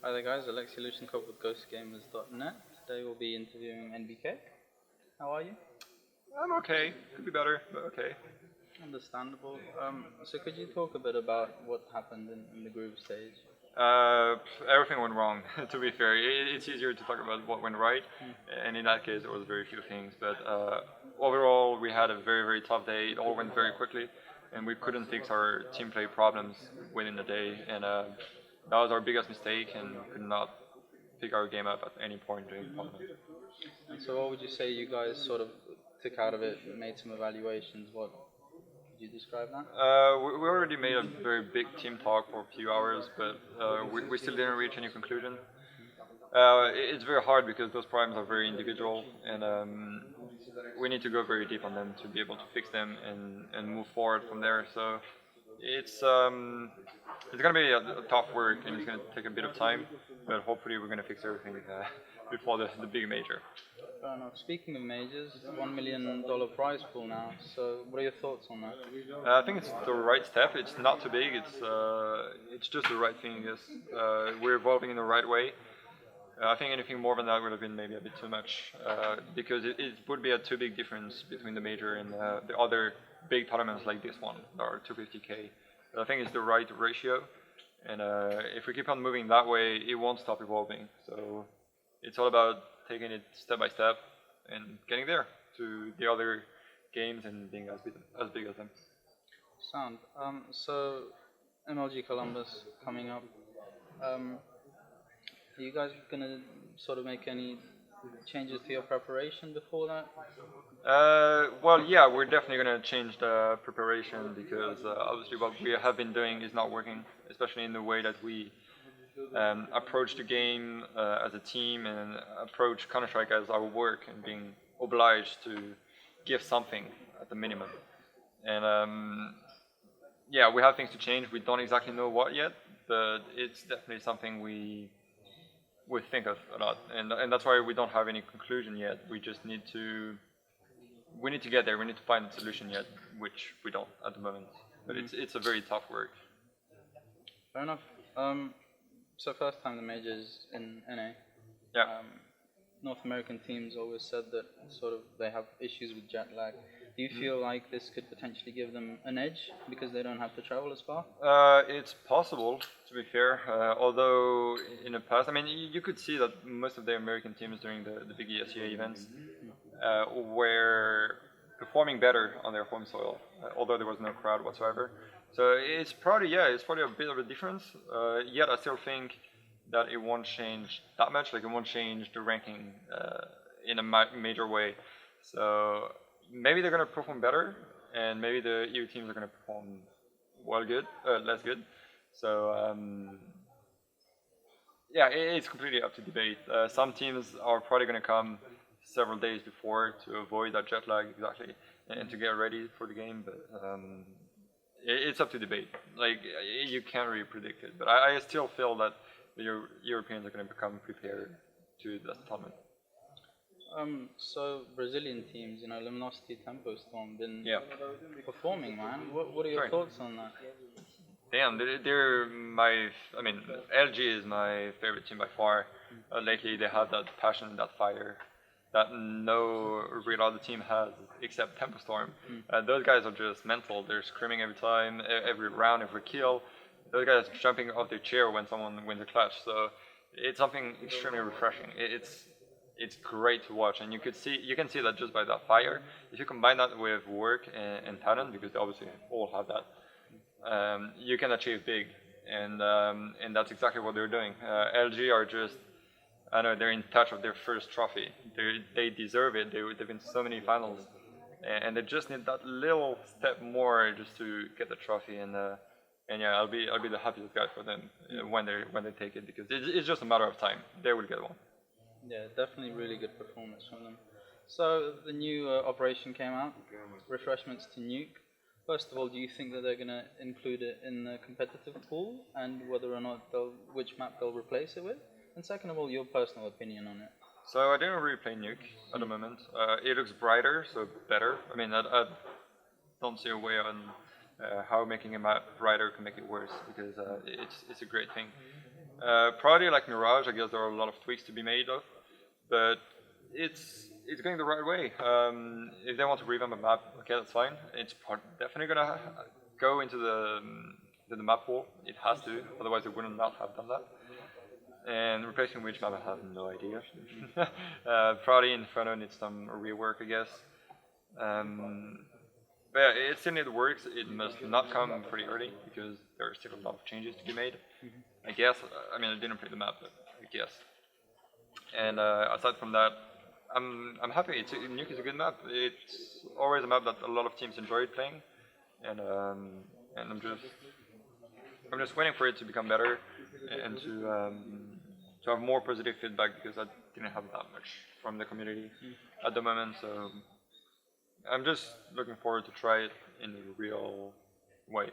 Hi there guys, Alexei Lushenkov with GosuGamers.net. Today we'll be interviewing NBK. How are you? I'm okay. Could be better, but okay. Understandable. So could you talk a bit about what happened in the group stage? Everything went wrong, to be fair. It's easier to talk about what went right, and in that case there was very few things. But overall we had a very, very tough day. It all went very quickly, and we couldn't fix our team play problems within the day, and that was our biggest mistake, and we could not pick our game up at any point during the tournament. And so what would you say you guys sort of took out of it, made some evaluations? What could you describe that? We already made a very big team talk for a few hours, but we still didn't reach any conclusion. It's very hard because those problems are very individual, and we need to go very deep on them to be able to fix them and move forward from there. So it's going to be a tough work, and it's going to take a bit of time, but hopefully we're going to fix everything before the big major. Fair enough. Speaking of majors, $1 million prize pool now. So what are your thoughts on that? I think it's the right step. It's not too big. It's just the right thing. Yes, we're evolving in the right way. I think anything more than that would have been maybe a bit too much, because it would be a too big difference between the major and the other big tournaments like this one, or 250K. But I think it's the right ratio, and if we keep on moving that way, it won't stop evolving. So it's all about taking it step by step and getting there to the other games and being as big as them. Sound. So MLG Columbus coming up. Are you guys going to sort of make any changes to your preparation before that? Well, yeah, we're definitely going to change the preparation because obviously what we have been doing is not working, especially in the way that we approach the game as a team and approach Counter-Strike as our work and being obliged to give something at the minimum. And yeah, we have things to change. We don't exactly know what yet, but it's definitely something we think of a lot, and that's why we don't have any conclusion yet. We just need to get there. We need to find a solution yet, which we don't at the moment. But it's a very tough work. Fair enough. So first time the majors in NA. Yeah. North American teams always said that sort of they have issues with jet lag. Do you feel like this could potentially give them an edge because they don't have to travel as far? It's possible, to be fair. Although in the past, I mean, you could see that most of the American teams during the big ESEA events were performing better on their home soil, although there was no crowd whatsoever. So it's probably a bit of a difference. Yet I still think that it won't change that much. Like it won't change the ranking in a major way. So maybe they're going to perform better, and maybe the EU teams are going to perform less good. So yeah, it's completely up to debate. Some teams are probably going to come several days before to avoid that jet lag exactly and to get ready for the game, but it's up to debate. Like you can't really predict it, but I still feel that the Europeans are going to become prepared to that tournament. So Brazilian teams, Luminosity, Tempo Storm, been performing, man. What are your thoughts on that? Damn, they're my. I mean, LG is my favorite team by far. Lately, they have that passion, that fire, that no real other team has except Tempo Storm. Those guys are just mental. They're screaming every time, every round, every kill. Those guys jumping off their chair when someone wins a clutch. So it's something extremely refreshing. It's great to watch, and you can see that just by that fire. If you combine that with work and talent, because they obviously all have that, you can achieve big, and that's exactly what they're doing. LG are just, I know, they're in touch with their first trophy. They deserve it. They've been so many finals, and they just need that little step more just to get the trophy. And yeah, I'll be the happiest guy for them when they take it, because it's just a matter of time. They will get one. Yeah, definitely really good performance from them. So the new operation came out, refreshments to Nuke. First of all, do you think that they're going to include it in the competitive pool, and whether or not which map they'll replace it with? And second of all, your personal opinion on it. So I didn't really play Nuke at the moment. It looks brighter, so better. I mean, I don't see a way on how making a map brighter can make it worse, because it's a great thing. Probably like Mirage, I guess there are a lot of tweaks to be made of, but it's going the right way. If they want to revamp a map, okay, that's fine. It's definitely gonna go into the map pool. It has to, otherwise they wouldn't not have done that. And replacing which map, I have no idea. Probably Inferno needs some rework, I guess. But yeah, it still needs works. It must not come pretty early because there are still a lot of changes to be made. I guess. I mean, I didn't play the map, but I guess. And aside from that, I'm happy. Nuke is a good map. It's always a map that a lot of teams enjoyed playing, and I'm just waiting for it to become better and to have more positive feedback because I didn't have that much from the community at the moment. So I'm just looking forward to try it in a real way.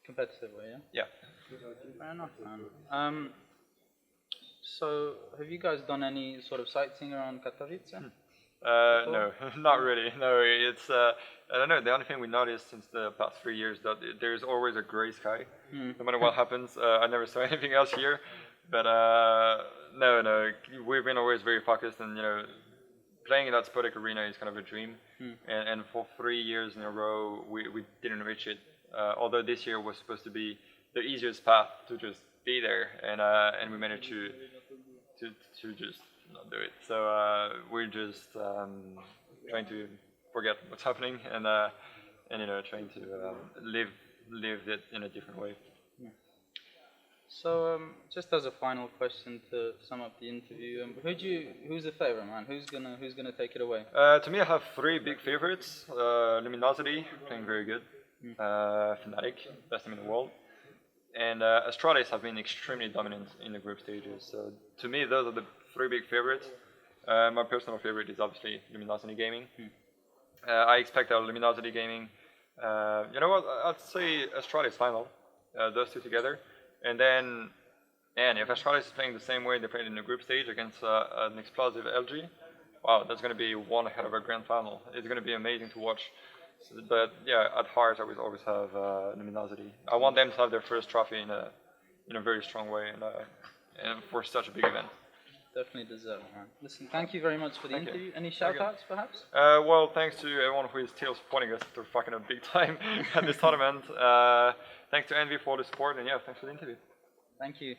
Competitive way, yeah? Yeah. Fair enough, man. So, have you guys done any sort of sightseeing around Katowice? No, not really. No, it's I don't know. The only thing we noticed since the past 3 years that there's always a gray sky, no matter what happens. I never saw anything else here, but no, we've been always very focused, and playing in that Spodek arena is kind of a dream. And for 3 years in a row, we didn't reach it. Although this year was supposed to be the easiest path to just be there, and we managed to just not do it. So we're just trying to forget what's happening and trying to live it in a different way. So just as a final question to sum up the interview, who's the favorite, man? Who's gonna take it away? To me, I have 3 big favorites. Luminosity, playing very good. Fnatic, best team in the world. And Astralis have been extremely dominant in the group stages. So to me, those are the 3 big favorites. My personal favorite is obviously Luminosity Gaming. I expect our Luminosity Gaming. You know what? I'd say Astralis final. Those 2 together. And then, if Astralis is playing the same way they played in the group stage against an explosive LG, wow, that's going to be one heck of a grand final. It's going to be amazing to watch. So, but yeah, at heart, I will always have Luminosity. I want them to have their first trophy in a very strong way, and for such a big event. Definitely deserve it, man. Listen, thank you very much for the interview. Any shout-outs, perhaps? Well, thanks to everyone who is still supporting us after fucking up big time at this tournament. Thanks to Envy for the support, and yeah, thanks for the interview. Thank you.